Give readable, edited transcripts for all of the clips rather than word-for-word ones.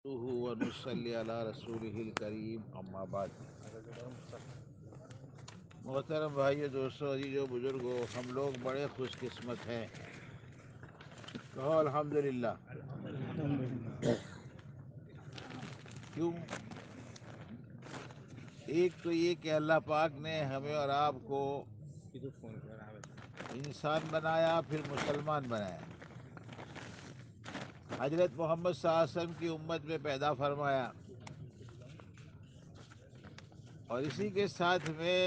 ونصلي على رسوله الکریم اما بعد۔ محترم بھائیو، دوستو، عزیزو، بزرگو، ہم لوگ بڑے خوش قسمت ہیں۔ کہو الحمدللہ۔ کیوں؟ ایک تو یہ کہ اللہ پاک نے ہمیں اور آپ کو انسان بنایا، پھر مسلمان بنایا، حضرت محمد صلی اللہ علیہ وسلم کی امت میں پیدا فرمایا، اور اسی کے ساتھ میں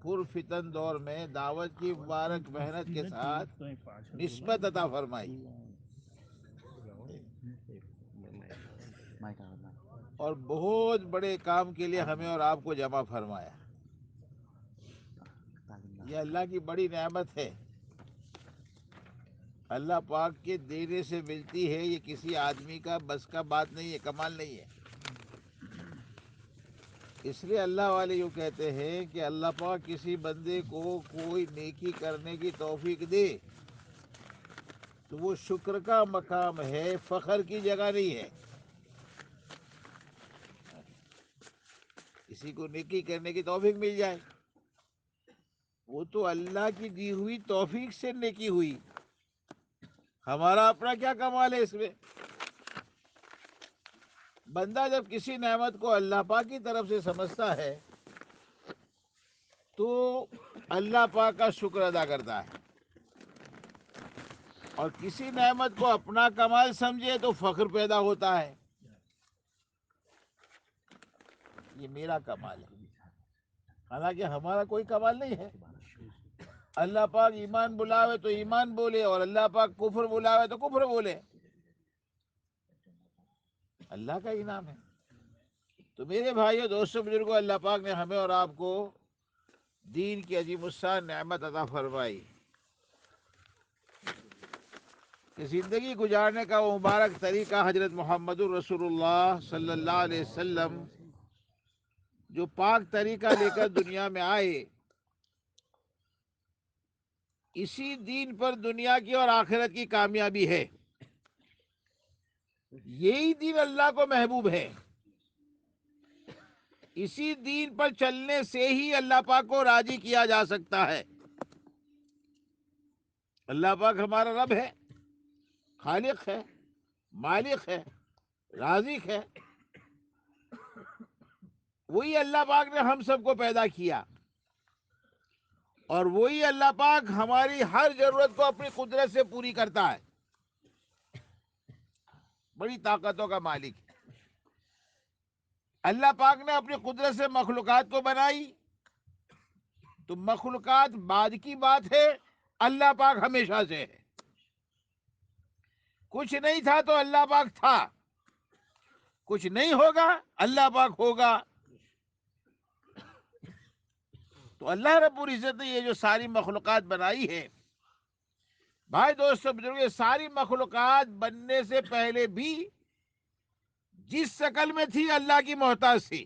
پرفتن دور میں دعوت کی مبارک محنت کے ساتھ نسبت عطا فرمائی، اور بہت بڑے کام کے لیے ہمیں اور آپ کو جمع فرمایا۔ یہ اللہ کی بڑی نعمت ہے، اللہ پاک کے دینے سے ملتی ہے، یہ کسی آدمی کا بس کا بات نہیں ہے، کمال نہیں ہے۔ اس لیے اللہ والے یوں کہتے ہیں کہ اللہ پاک کسی بندے کو کوئی نیکی کرنے کی توفیق دے تو وہ شکر کا مقام ہے، فخر کی جگہ نہیں ہے۔ کسی کو نیکی کرنے کی توفیق مل جائے، وہ تو اللہ کی دی ہوئی توفیق سے نیکی ہوئی، ہمارا اپنا کیا کمال ہے اس میں؟ بندہ جب کسی نعمت کو اللہ پاک کی طرف سے سمجھتا ہے تو اللہ پاک کا شکر ادا کرتا ہے، اور کسی نعمت کو اپنا کمال سمجھے تو فخر پیدا ہوتا ہے، یہ میرا کمال ہے، حالانکہ ہمارا کوئی کمال نہیں ہے۔ اللہ پاک ایمان بلاوے تو ایمان بولے، اور اللہ پاک کفر بلاوے تو کفر بولے، اللہ کا انعام ہے۔ تو میرے بھائیو، دوستو، بزرگوں، اللہ پاک نے ہمیں اور آپ کو دین کی عظیم الشان نعمت عطا فرمائی کہ زندگی گزارنے کا وہ مبارک طریقہ حضرت محمد الرسول اللہ صلی اللہ علیہ وسلم جو پاک طریقہ لے کر دنیا میں آئے، اسی دین پر دنیا کی اور آخرت کی کامیابی ہے۔ یہی دین اللہ کو محبوب ہے، اسی دین پر چلنے سے ہی اللہ پاک کو راضی کیا جا سکتا ہے۔ اللہ پاک ہمارا رب ہے، خالق ہے، مالک ہے، رازق ہے۔ وہی اللہ پاک نے ہم سب کو پیدا کیا، اور وہی اللہ پاک ہماری ہر ضرورت کو اپنی قدرت سے پوری کرتا ہے، بڑی طاقتوں کا مالک ہے۔ اللہ پاک نے اپنی قدرت سے مخلوقات کو بنائی، تو مخلوقات بعد کی بات ہے، اللہ پاک ہمیشہ سے ہے۔ کچھ نہیں تھا تو اللہ پاک تھا، کچھ نہیں ہوگا اللہ پاک ہوگا۔ تو اللہ رب العزت نے یہ جو ساری مخلوقات بنائی ہے، بھائی، دوستو، بزرگ، یہ ساری مخلوقات بننے سے پہلے بھی جس شکل میں تھی اللہ کی محتاج تھی،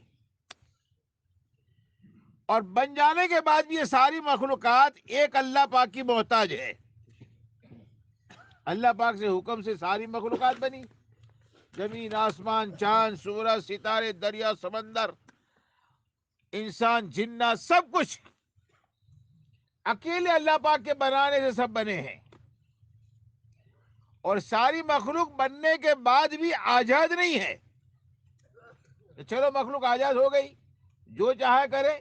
اور بن جانے کے بعد بھی یہ ساری مخلوقات ایک اللہ پاک کی محتاج ہے۔ اللہ پاک سے حکم سے ساری مخلوقات بنی، زمین، آسمان، چاند، سورج، ستارے، دریا، سمندر، انسان، جنات، سب کچھ اکیلے اللہ پاک کے بنانے سے سب بنے ہیں، اور ساری مخلوق بننے کے بعد بھی آزاد نہیں ہے۔ چلو مخلوق آزاد ہو گئی، جو چاہے کرے،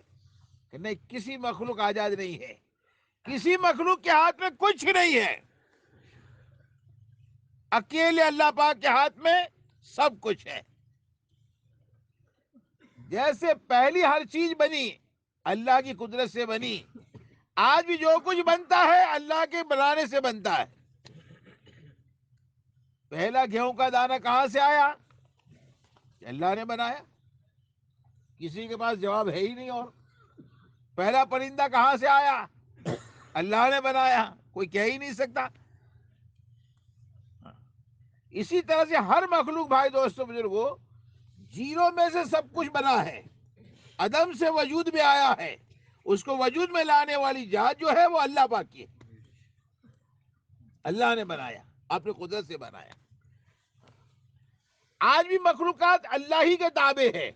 کہ نہیں، کسی مخلوق آزاد نہیں ہے، کسی مخلوق کے ہاتھ میں کچھ نہیں ہے، اکیلے اللہ پاک کے ہاتھ میں سب کچھ ہے۔ جیسے پہلی ہر چیز بنی اللہ کی قدرت سے بنی، آج بھی جو کچھ بنتا ہے اللہ کے بنانے سے بنتا ہے۔ پہلا گیہوں کا دانہ کہاں سے آیا؟ اللہ نے بنایا، کسی کے پاس جواب ہے ہی نہیں۔ اور پہلا پرندہ کہاں سے آیا؟ اللہ نے بنایا، کوئی کہہ ہی نہیں سکتا۔ اسی طرح سے ہر مخلوق، بھائی، دوستو، بزرگوں، زیرو میں سے سب کچھ بنا ہے، عدم سے وجود میں آیا ہے۔ اس کو وجود میں لانے والی ذات جو ہے وہ اللہ پاک کی ہے، اللہ نے بنایا، اپنی قدرت سے بنایا۔ آج بھی مخلوقات اللہ ہی کے تابع ہے.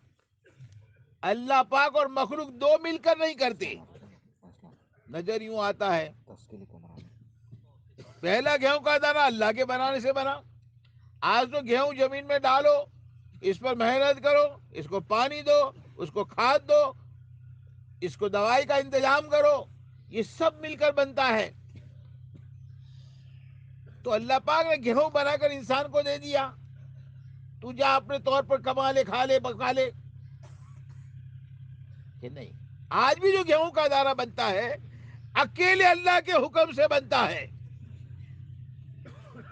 اللہ پاک اور مخلوق دو مل کر نہیں کرتے. نظر یوں آتا ہے پہلا گیہوں کا دانہ اللہ کے بنانے سے بنا. آج تو گیہوں زمین میں ڈالو، اس پر محنت کرو، اس کو پانی دو، اس کو کھاد دو، اس کو دوائی کا انتظام کرو، یہ سب مل کر بنتا ہے. تو اللہ پاک نے گیہوں بنا کر انسان کو دے دیا، تو جا اپنے طور پر کما لے، کھا لے، پکا لے. کہ نہیں، آج بھی جو گیہوں کا دانہ بنتا ہے اکیلے اللہ کے حکم سے بنتا ہے.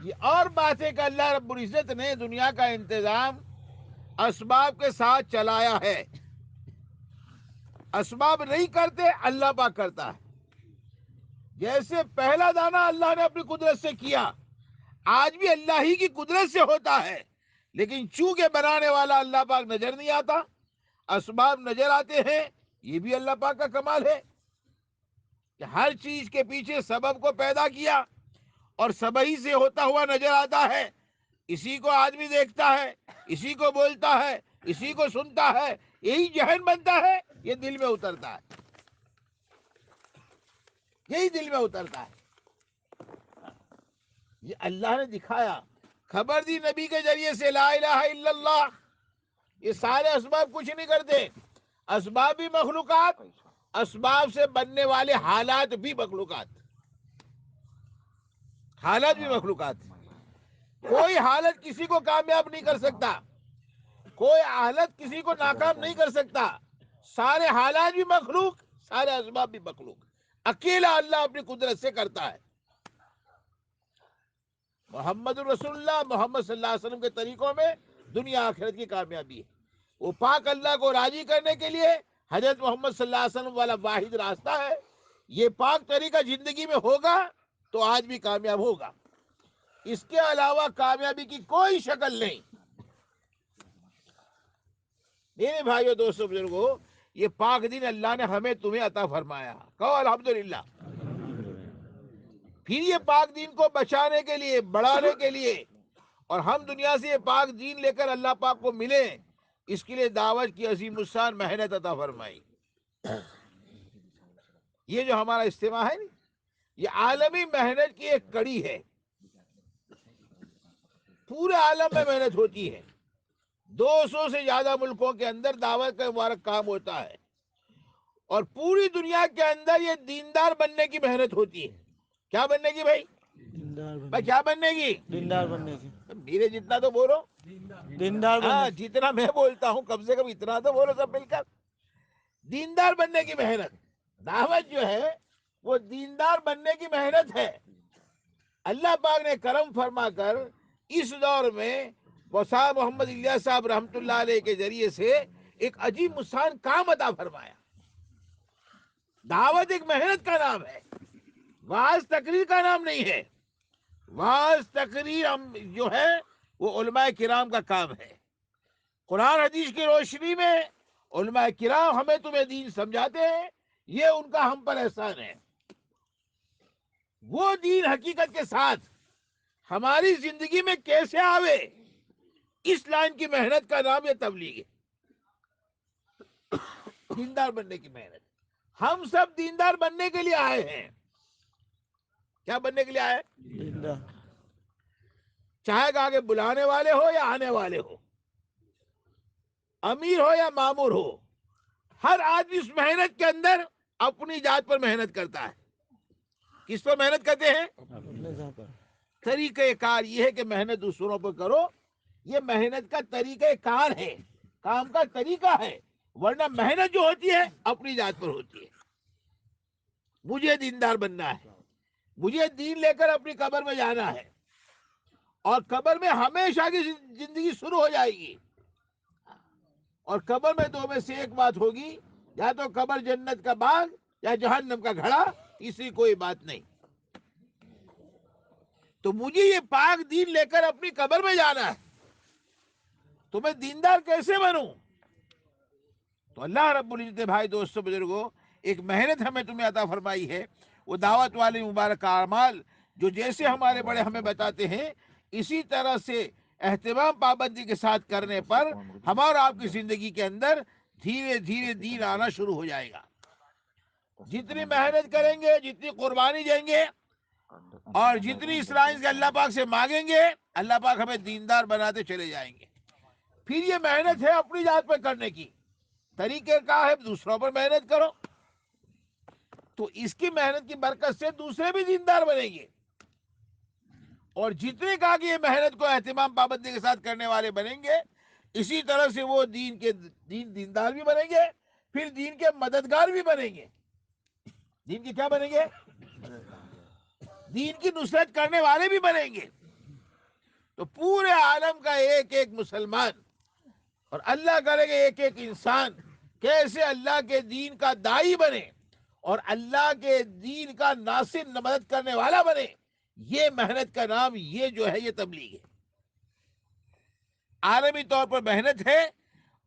یہ اور بات ہے کہ اللہ رب العزت نے دنیا کا انتظام اسباب کے ساتھ چلایا ہے. اسباب نہیں کرتے، اللہ پاک کرتا ہے. جیسے پہلا دانہ اللہ نے اپنی قدرت سے کیا، آج بھی اللہ ہی کی قدرت سے ہوتا ہے، لیکن چونکہ بنانے والا اللہ پاک نظر نہیں آتا، اسباب نظر آتے ہیں. یہ بھی اللہ پاک کا کمال ہے کہ ہر چیز کے پیچھے سبب کو پیدا کیا اور سبب سے ہوتا ہوا نظر آتا ہے. اسی کو آدمی دیکھتا ہے، اسی کو بولتا ہے، اسی کو سنتا ہے، یہی ذہن بنتا ہے، یہ دل میں اترتا ہے، یہی دل میں اترتا ہے. یہ اللہ نے دکھایا، خبر دی نبی کے ذریعے سے لا الہ الا اللہ. یہ سارے اسباب کچھ نہیں کرتے. اسباب بھی مخلوقات، اسباب سے بننے والے حالات بھی مخلوقات. حالات بھی مخلوقات. کوئی حالت کسی کو کامیاب نہیں کر سکتا، کوئی حالت کسی کو ناکام نہیں کر سکتا. سارے حالات بھی مخلوق، سارے اسباب بھی مخلوق. اکیلا اللہ اپنی قدرت سے کرتا ہے. محمد رسول اللہ، محمد صلی اللہ علیہ وسلم کے طریقوں میں دنیا آخرت کی کامیابی ہے. وہ پاک اللہ کو راضی کرنے کے لیے حضرت محمد صلی اللہ علیہ وسلم والا واحد راستہ ہے. یہ پاک طریقہ زندگی میں ہوگا تو آج بھی کامیاب ہوگا. اس کے علاوہ کامیابی کی کوئی شکل نہیں. میرے بھائیو، دوستو، بزرگو، یہ پاک دین اللہ نے ہمیں تمہیں عطا فرمایا. کہو الحمدللہ. پھر یہ پاک دین کو بچانے کے لیے، بڑھانے کے لیے، اور ہم دنیا سے یہ پاک دین لے کر اللہ پاک کو ملیں، اس کے لیے دعوت کی عظیم الشان محنت عطا فرمائی. یہ جو ہمارا اجتماع ہے نا، یہ عالمی محنت کی ایک کڑی ہے. پورے عالم میں محنت ہوتی ہے. 200 سے زیادہ ملکوں کے اندر دعوت کا مبارک کام ہوتا ہے، اور پوری دنیا کے اندر یہ دیندار بننے کی محنت ہوتی ہے. کیا بننے کی بھائی؟ کیا بننے کی؟ دیندار بننے کی. میرے جتنا تو بولو. دیندار ہاں، بننے کی. جتنا میں بولتا ہوں کم سے کم اتنا تو بولو سب مل کر. دیندار بننے کی محنت. دعوت جو ہے وہ دیندار بننے کی محنت ہے. اللہ پاک نے کرم فرما کر اس دور میں صاحب محمد الیاس صاحب رحمۃ اللہ علیہ کے ذریعے سے ایک عجیب مسان کام عطا فرمایا. دعوت ایک محنت کا نام ہے، وعظ تقریر کا نام نہیں ہے. وعظ تقریر جو ہے وہ علماء کرام کا کام ہے. قرآن حدیث کی روشنی میں علماء کرام ہمیں تمہیں دین سمجھاتے ہیں، یہ ان کا ہم پر احسان ہے. وہ دین حقیقت کے ساتھ ہماری زندگی میں کیسے آوے، اس لائن کی محنت کا نام یہ تبلیغ ہے. دیندار بننے کی محنت. ہم سب دیندار بننے کے لیے آئے ہیں. کیا بننے کے لیے آئے؟ دیندار. چاہے کہ آگے بلانے والے ہو یا آنے والے ہو، امیر ہو یا معمور ہو، ہر آدمی اس محنت کے اندر اپنی ذات پر محنت کرتا ہے. کس پر محنت کرتے ہیں؟ اپنے ذات پر. طریقہ کار یہ ہے کہ محنت دوسروں پر کرو. یہ محنت کا طریقہ کار ہے، کام کا طریقہ ہے. ورنہ محنت جو ہوتی ہے اپنی ذات پر ہوتی ہے. مجھے دیندار بننا ہے، مجھے دین لے کر اپنی قبر میں جانا ہے، اور قبر میں ہمیشہ کی زندگی شروع ہو جائے گی. اور قبر میں دو میں سے ایک بات ہوگی، یا تو قبر جنت کا باغ یا جہنم کا گھڑا، اسی کوئی بات نہیں. تو مجھے یہ پاک دین لے کر اپنی قبر میں جانا ہے، تو میں دیندار کیسے بنوں؟ تو اللہ رب العزت بھائی، دوستو، بزرگوں، ایک محنت ہمیں تمہیں عطا فرمائی ہے. وہ دعوت والے مبارک اعمال جو جیسے ہمارے بڑے ہمیں بتاتے ہیں، اسی طرح سے اہتمام پابندی کے ساتھ کرنے پر ہمارا آپ کی زندگی کے اندر دھیرے دھیرے دین آنا شروع ہو جائے گا. جتنی محنت کریں گے، جتنی قربانی دیں گے اور جتنی اصلاحات کے اللہ پاک سے مانگیں گے، اللہ پاک ہمیں دیندار بناتے چلے جائیں گے. پھر یہ محنت ہے اپنی ذات پہ کرنے کی، طریقہ کہا ہے دوسروں پر محنت کرو، تو اس کی محنت کی برکت سے دوسرے بھی دیندار بنیں گے. اور جتنے کہا کہ یہ محنت کو اہتمام پابندی کے ساتھ کرنے والے بنیں گے، اسی طرح سے وہ دیندار بھی بنیں گے، پھر دین کے مددگار بھی بنیں گے. دین کی کیا بنیں گے؟ دین کی نصرت کرنے والے بھی بنیں گے. تو پورے عالم کا ایک ایک مسلمان اور اللہ کرے گا ایک ایک انسان کیسے اللہ کے دین کا داعی بنے اور اللہ کے دین کا ناصر مدد کرنے والا بنے. یہ محنت کا نام، یہ جو ہے یہ تبلیغ ہے. عالمی طور پر محنت ہے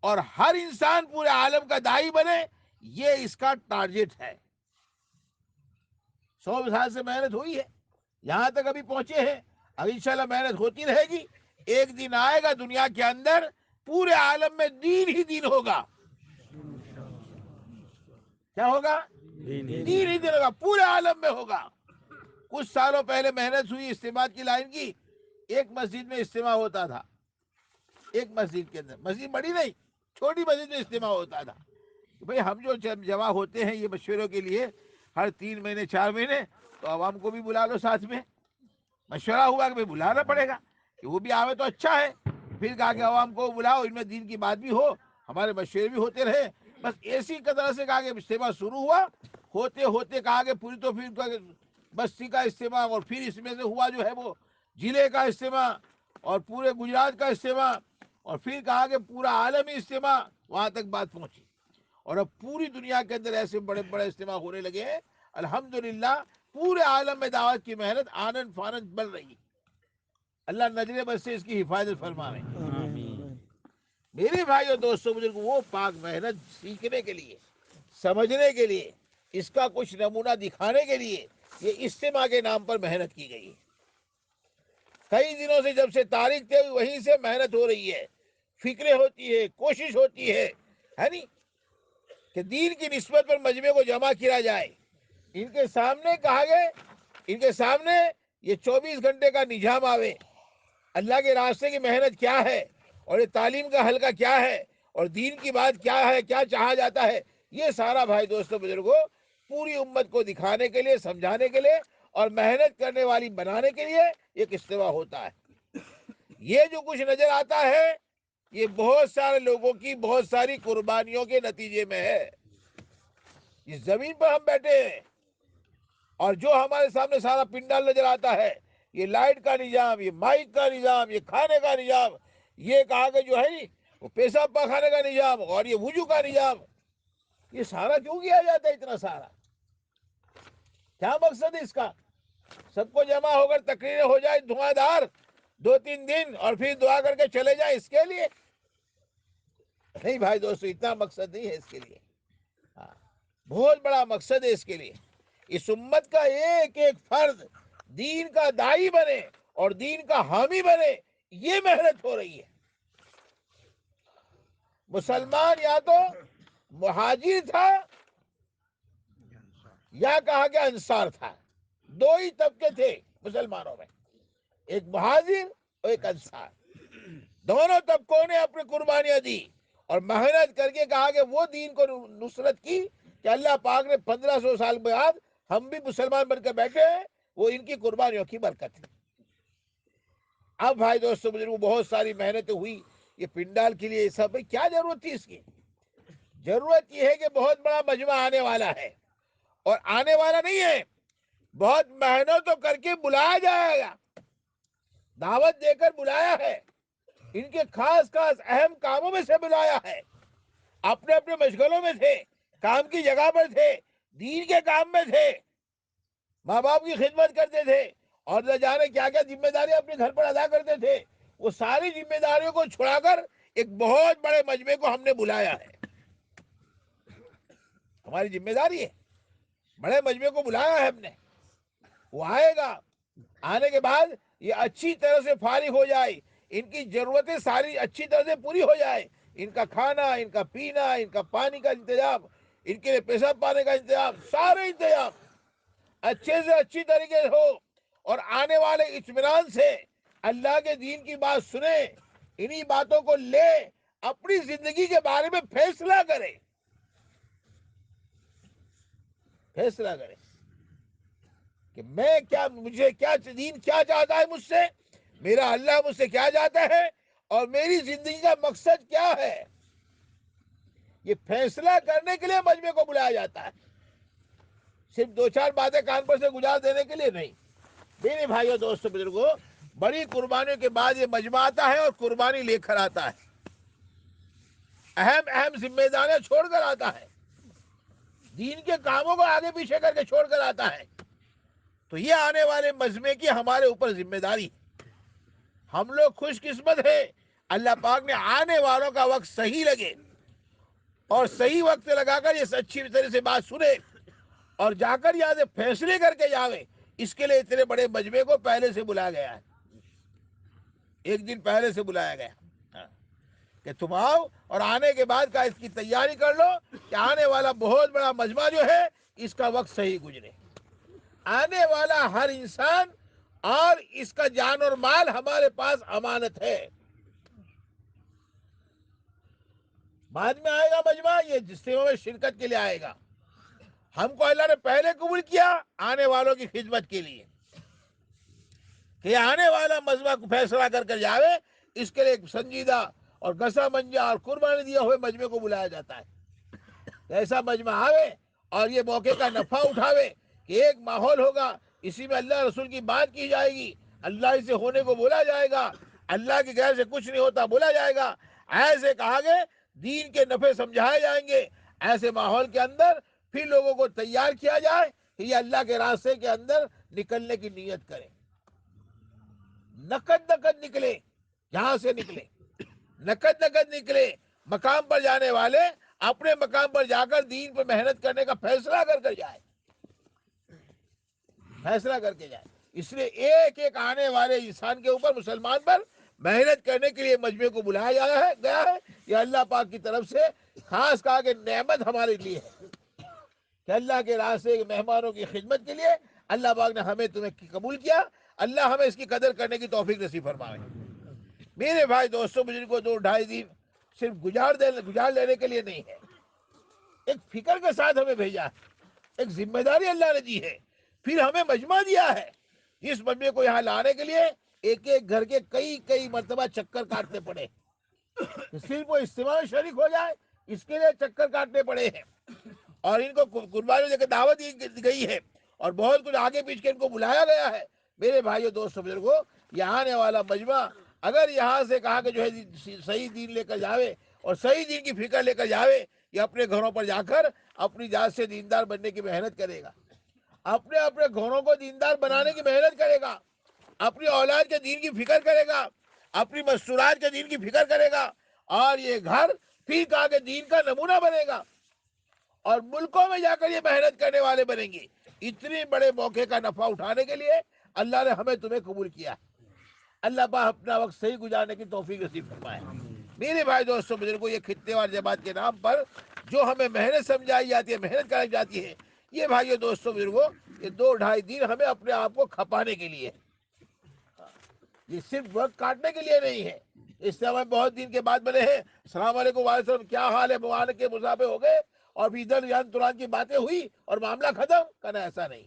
اور ہر انسان پورے عالم کا داعی بنے، یہ اس کا ٹارگٹ ہے. 100 سال سے محنت ہوئی ہے، یہاں تک ابھی پہنچے ہیں. اب انشاءاللہ محنت ہوتی رہے گی. ایک دن آئے گا دنیا کے اندر پورے عالم میں دین ہی دین ہوگا. کیا ہوگا؟ دین ہی دین ہوگا، پورے عالم میں ہوگا. کچھ سالوں پہلے محنت ہوئی اجتماع کی لائن کی. ایک مسجد میں اجتماع ہوتا تھا، ایک مسجد کے اندر، مسجد بڑی نہیں، چھوٹی مسجد میں اجتماع ہوتا تھا. بھئی ہم جو جمع ہوتے ہیں یہ مشوروں کے لیے ہر 3 مہینے 4 مہینے، تو عوام کو بھی بلا لو ساتھ میں. مشورہ ہوا کہ بلانا پڑے گا کہ وہ بھی آوے تو اچھا ہے. پھر کہا کہ عوام کو بلاؤ، ان میں دین کی بات بھی ہو، ہمارے مشورے بھی ہوتے رہے. بس ایسی طرح سے کہا کہ اجتماع شروع ہوا، ہوتے ہوتے کہا کہ پوری تو پھر بستی کا اجتماع، اور پھر اس میں سے ہوا جو ہے وہ ضلع کا اجتماع، اور پورے گجرات کا اجتماع، اور پھر کہا کہ پورا عالمی اجتماع. وہاں تک بات پہنچی اور اب پوری دنیا کے اندر ایسے بڑے بڑے اجتماع ہونے لگے ہیں. الحمدللہ پورے عالم میں دعوت کی محنت آنند فانند بڑھ رہی. اللہ نجر بس سے اس کی حفاظت فرمائے. میرے بھائیو دوستو بزرگو، وہ پاک محنت سیکھنے کے لیے، سمجھنے کے لیے، اس کا کچھ نمونہ دکھانے کے لیے یہ اجتماع کے نام پر محنت کی گئی ہے. کئی دنوں سے جب سے تاریخ تھے وہیں سے محنت ہو رہی ہے، فکریں ہوتی ہے، کوشش ہوتی ہے نہیں کہ دین کی نسبت پر مجمع کو جمع کیا جائے. ان کے سامنے کہا گئے، ان کے سامنے یہ 24 گھنٹے کا نظام آوے، اللہ کے راستے کی محنت کیا ہے اور یہ تعلیم کا حلقہ کیا ہے اور دین کی بات کیا ہے، کیا چاہا جاتا ہے، یہ سارا بھائی دوستو بزرگوں پوری امت کو دکھانے کے لیے، سمجھانے کے لیے اور محنت کرنے والی بنانے کے لیے ایک اجتماع ہوتا ہے. یہ جو کچھ نظر آتا ہے یہ بہت سارے لوگوں کی بہت ساری قربانیوں کے نتیجے میں ہے. اس زمین پر ہم بیٹھے ہیں اور جو ہمارے سامنے سارا پنڈال نظر آتا ہے، یہ لائٹ کا نظام، یہ مائک کا نظام، یہ کھانے کا نظام، یہ کہا کہ جو ہے وہ پیشاب پاخانے کا نظام اور یہ وضو کا نظام، یہ سارا کیوں کیا جاتا ہے؟ اتنا سارا کیا مقصد ہے اس کا؟ سب کو جمع ہو کر تقریر ہو جائے دھواں دار 2-3 دن اور پھر دعا کر کے چلے جائیں، اس کے لیے نہیں بھائی دوستو. اتنا مقصد نہیں ہے اس کے لیے. بہت بڑا مقصد ہے اس کے لیے. اس امت کا ایک ایک فرد دین کا داعی بنے اور دین کا حامی بنے، یہ محنت ہو رہی ہے. مسلمان یا تو مہاجر تھا یا کہا کہ انصار تھا. 2 ہی طبقے تھے مسلمانوں میں، ایک مہاجر اور ایک انصار. دونوں طبقوں نے اپنی قربانیاں دی اور محنت کر کے کہا کہ وہ دین کو نصرت کی کہ اللہ پاک نے 1500 سال بعد ہم بھی مسلمان بن کر بیٹھے ہیں، وہ ان کی قربانیوں کی برکت ہے. اب بھائی دوستو بزرگوں بہت ساری محنتیں ہوئی یہ پنڈال کے لیے، سب کیا ضرورت تھی اس کی؟ ضرورت یہ ہے کہ بہت بڑا مجمع آنے والا ہے اور آنے والا نہیں ہے، بہت محنتوں کر کے بلایا جائے گا، دعوت دے کر بلایا ہے، ان کے خاص خاص اہم کاموں میں سے بلایا ہے. اپنے اپنے مشغلوں میں تھے، کام کی جگہ پر تھے، دین کے کام میں تھے، ماں باپ کی خدمت کرتے تھے اور نہ جانے کیا کیا ذمہ داری اپنے گھر پر ادا کرتے تھے. وہ ساری ذمہ داریوں کو چھڑا کر ایک بہت بڑے مجمع کو ہم نے بلایا ہے. ہماری ذمہ داری ہے، بڑے مجمع کو بلایا ہے ہم نے. وہ آئے گا، آنے کے بعد یہ اچھی طرح سے فارغ ہو جائے، ان کی ضرورتیں ساری اچھی طرح سے پوری ہو جائے، ان کا کھانا، ان کا پینا، ان کا پانی کا انتظام، ان کے لیے پیشاب پانے کا انتظام، سارے انتظام اچھے سے اچھی طریقے سے ہو، اور آنے والے اطمینان سے اللہ کے دین کی بات سنیں، انہی باتوں کو لے اپنی زندگی کے بارے میں فیصلہ کرے، فیصلہ کرے کہ میں کیا، مجھے کیا دین کیا چاہتا ہے مجھ سے، میرا اللہ مجھ سے کیا چاہتا ہے، اور میری زندگی کا مقصد کیا ہے۔ یہ فیصلہ کرنے کے لیے مجمع کو بلایا جاتا ہے، صرف دو چار باتیں کان پر سے گزار دینے کے لیے نہیں۔ میرے بھائیوں، دوستوں، بزرگوں، بڑی قربانیوں کے بعد یہ مجمع آتا ہے اور قربانی لے کر آتا ہے، اہم اہم ذمہ داریاں چھوڑ کر آتا ہے، دین کے کاموں کو آگے پیچھے کر کے چھوڑ کر آتا ہے۔ تو یہ آنے والے مجمع کی ہمارے اوپر ذمہ داری، ہم لوگ خوش قسمت ہیں، اللہ پاک نے آنے والوں کا وقت صحیح لگے اور صحیح وقت لگا کر یہ اچھی طرح سے بات سنے اور جا کر یہاں سے فیصلے کر کے جاوے۔ اس کے لیے اتنے بڑے مجمع کو پہلے سے بلایا گیا ہے، ایک دن پہلے سے بلایا گیا کہ تم آؤ، اور آنے کے بعد کا اس کی تیاری کر لو کہ آنے والا بہت بڑا مجمع جو ہے اس کا وقت صحیح گزرے۔ آنے والا ہر انسان اور اس کا جان اور مال ہمارے پاس امانت ہے۔ بعد میں آئے گا مجمع، یہ اجتماع میں شرکت کے لیے آئے گا، ہم کو اللہ نے پہلے قبول کیا آنے والوں کی خدمت کے لیے، کہ آنے والا مجمع کو فیصلہ کر کر جاوے، اس کے لیے ایک سنجیدہ اور گسا منجا اور قربانی دیا ہوئے مجمع کو بلایا جاتا ہے۔ ایسا مجمع آوے اور یہ موقع کا نفع اٹھاوے کہ ایک ماحول ہوگا، اسی میں اللہ رسول کی بات کی جائے گی، اللہ سے ہونے کو بولا جائے گا، اللہ کے غیر سے کچھ نہیں ہوتا بولا جائے گا، ایسے کہا گے دین کے نفع سمجھائے جائیں گے۔ ایسے ماحول کے اندر پھر لوگوں کو تیار کیا جائے کہ یہ اللہ کے راستے کے اندر نکلنے کی نیت کریں، نقد نکلے، یہاں سے نکلے، نقد نکلے، مقام پر جانے والے اپنے مقام پر جا کر دین پر محنت کرنے کا فیصلہ کر کر جائے، فیصلہ کر کے جائے۔ اس لیے ایک ایک آنے والے انسان کے اوپر، مسلمان پر محنت کرنے کے لیے مجمع کو بلایا گیا ہے۔ یہ اللہ پاک کی طرف سے خاص کہا کہ نعمت ہمارے لیے ہے کہ اللہ کے راستے کے مہمانوں کی خدمت کے لیے اللہ پاک نے ہمیں تمہیں قبول کیا۔ اللہ ہمیں اس کی قدر کرنے کی توفیق نصیب فرمائے۔ میرے بھائی، دوستوں، بزرگوں، 2-2.5 دن صرف گزار لینے کے لیے نہیں ہے، ایک فکر کے ساتھ ہمیں بھیجا ہے، ایک ذمہ داری اللہ نے دی ہے، پھر ہمیں مجمع دیا ہے۔ اس مجمع کو یہاں لانے کے لیے ایک ایک گھر کے کئی مرتبہ چکر کاٹنے پڑے، صرف وہ اجتماع میں شریک ہو جائے اس کے لیے چکر کاٹنے پڑے ہیں، اور ان کو قربانی دے کے دعوت دی گئی ہے، اور بہت کچھ آگے پیچھے کے ان کو بلایا گیا ہے۔ میرے بھائیو، دوستو، بزرگوں، یہاں آنے والا مجمع اگر یہاں سے کہا کہ جو ہے صحیح دین لے کر جاوے اور صحیح دین کی فکر لے کر جاوے، یہ اپنے گھروں پر جا کر اپنی ذات سے دیندار بننے کی محنت کرے گا، اپنے گھروں کو دیندار بنانے کی محنت کرے گا، اپنی اولاد کے دین کی فکر کرے گا، اپنی مستورات کے دین کی فکر کرے گا، اور یہ گھر پھر کہا کہ دین کا نمونہ بنے گا، اور ملکوں میں جا کر یہ محنت کرنے والے بنیں گے۔ اتنے بڑے موقع کا نفع اٹھانے کے لیے اللہ نے ہمیں تمہیں قبول کیا۔ اللہ پاک اپنا وقت صحیح گزارنے کی توفیق نصیب فرمائے۔ میرے بھائی، دوستوں، بزرگوں، یہ خطے وار جماعت کے نام پر جو ہمیں محنت سمجھائی جاتی ہے، محنت کرائی جاتی ہے، یہ بھائیو، دوستوں، بزرگوں، یہ 2-2.5 دن ہمیں اپنے آپ کو کھپانے کے لیے، یہ صرف وقت کاٹنے کے لیے نہیں ہے۔ اس سے ہمیں بہت دن کے بعد ملے ہیں، السلام علیکم وعلیکم السلام، کیا حال ہے، مبارک کے مسافے ہو گئے، اور ادھر جان تران کی باتیں ہوئی اور معاملہ ختم کرنا، ایسا نہیں۔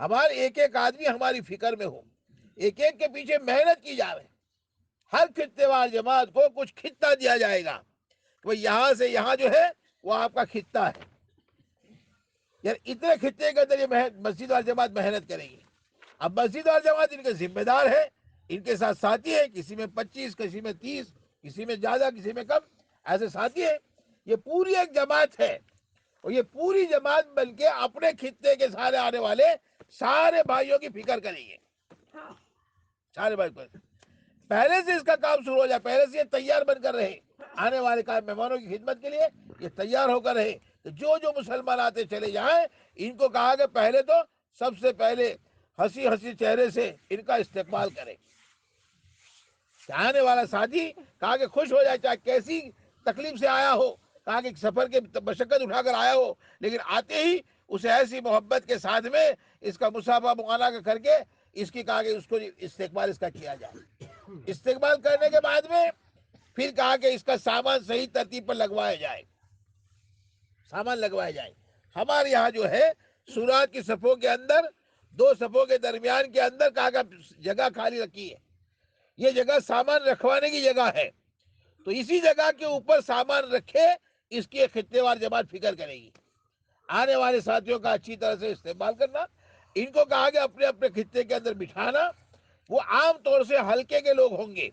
ہمارے ایک ایک آدمی ہماری فکر میں ہو، ایک ایک کے پیچھے محنت کی جائے۔ ہر خطے وار جماعت کو کچھ خطہ دیا جائے گا، وہ یہاں سے یہاں جو ہے وہ آپ کا خطہ ہے، یار اتنے خطے کے اندر یہ مسجد وال جماعت محنت کرے گی۔ اب مسجد وال جماعت ان کے ذمہ دار ہے، ان کے ساتھ ساتھی ہیں، کسی میں 25، کسی میں 30، کسی میں زیادہ، کسی میں کم، ایسے ساتھی ہیں۔ یہ پوری ایک جماعت ہے، اور یہ پوری جماعت بلکہ اپنے خطے کے سارے آنے والے سارے بھائیوں کی فکر کریں گے، سارے بھائی کو پہلے سے اس کا کام شروع ہو جائے، پہلے سے یہ تیار بن کر رہے آنے والے مہمانوں کی خدمت کے لیے، یہ تیار ہو کر رہے کہ جو مسلمان آتے چلے جائیں، ان کو کہا کہ پہلے تو سب سے پہلے ہنسی چہرے سے ان کا استقبال کریں، کہ آنے والا ساتھی کہا کہ خوش ہو جائے، چاہے کیسی تکلیف سے آیا ہو، کہا کہ سفر کے مشقت اٹھا کر آیا ہو، لیکن آتے ہی اسے ایسی محبت کے ساتھ میں اس کا مصافحہ معانقہ کر کے اس کی کہا کہ اس کو استقبال اس کا کیا جائے۔ استقبال کرنے کے بعد میں پھر کہا کہ اس کا سامان صحیح ترتیب پر لگوایا جائے، سامان لگوایا جائے۔ ہمارے یہاں جو ہے سورات کی صفوں کے اندر، دو صفوں کے درمیان کے اندر کہا کہ جگہ خالی رکھی ہے، یہ جگہ سامان رکھوانے کی جگہ ہے، تو اسی جگہ کے اوپر سامان رکھے، اس کی خطے وار جماعت فکر کرے گی۔ آنے والے ساتھیوں کا اچھی طرح سے استعمال کرنا، ان کو کہا کہ اپنے اپنے خطے کے اندر بٹھانا۔ وہ عام طور سے حلقے کے لوگ ہوں گے،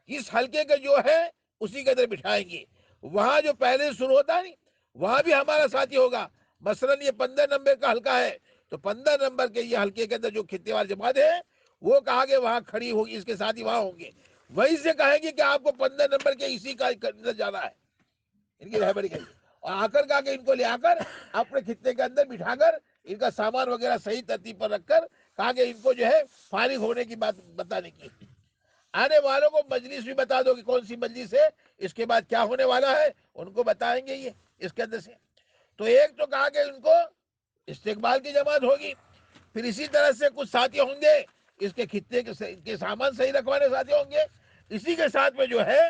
اس حلقے کے جو ہے اسی کے اندر بٹھائیں گے۔ وہاں جو پہلے شروع ہوتا ہے نہیں، وہاں بھی ہمارا ساتھی ہوگا۔ مثلاً یہ 15 نمبر کا حلقہ ہے، تو 15 نمبر کے یہ حلقے کے اندر جو خطے وار جماعت ہے وہ کہا کہ وہاں کھڑی ہوگی، اس کے ساتھی وہاں ہوں گے، وہیں سے کہیں گے کہ آپ کو 15 نمبر کے اسی کا اندر جانا ہے، ان کی رہبری کریں گے، اور آ کر کہا کہ ان کو لے آ کر اپنے خطے کے اندر بٹھا کر ان کا سامان وغیرہ صحیح ترتیب پر رکھ کر کہا کہ ان کو جو ہے فارغ ہونے کی بات بتانے کی۔ آنے والوں کو مجلس بھی بتا دو کہ کون سی مجلس ہے، اس کے بعد کیا ہونے والا ہے، ان کو بتائیں گے یہ اس کے اندر سے۔ تو ایک تو کہا کہ ان کو استقبال کی جماعت ہوگی، پھر اسی طرح سے کچھ ساتھی ہوں گے اس کے خطے کے سامان صحیح رکھوانے ساتھی ہوں گے، اسی کے ساتھ میں جو ہے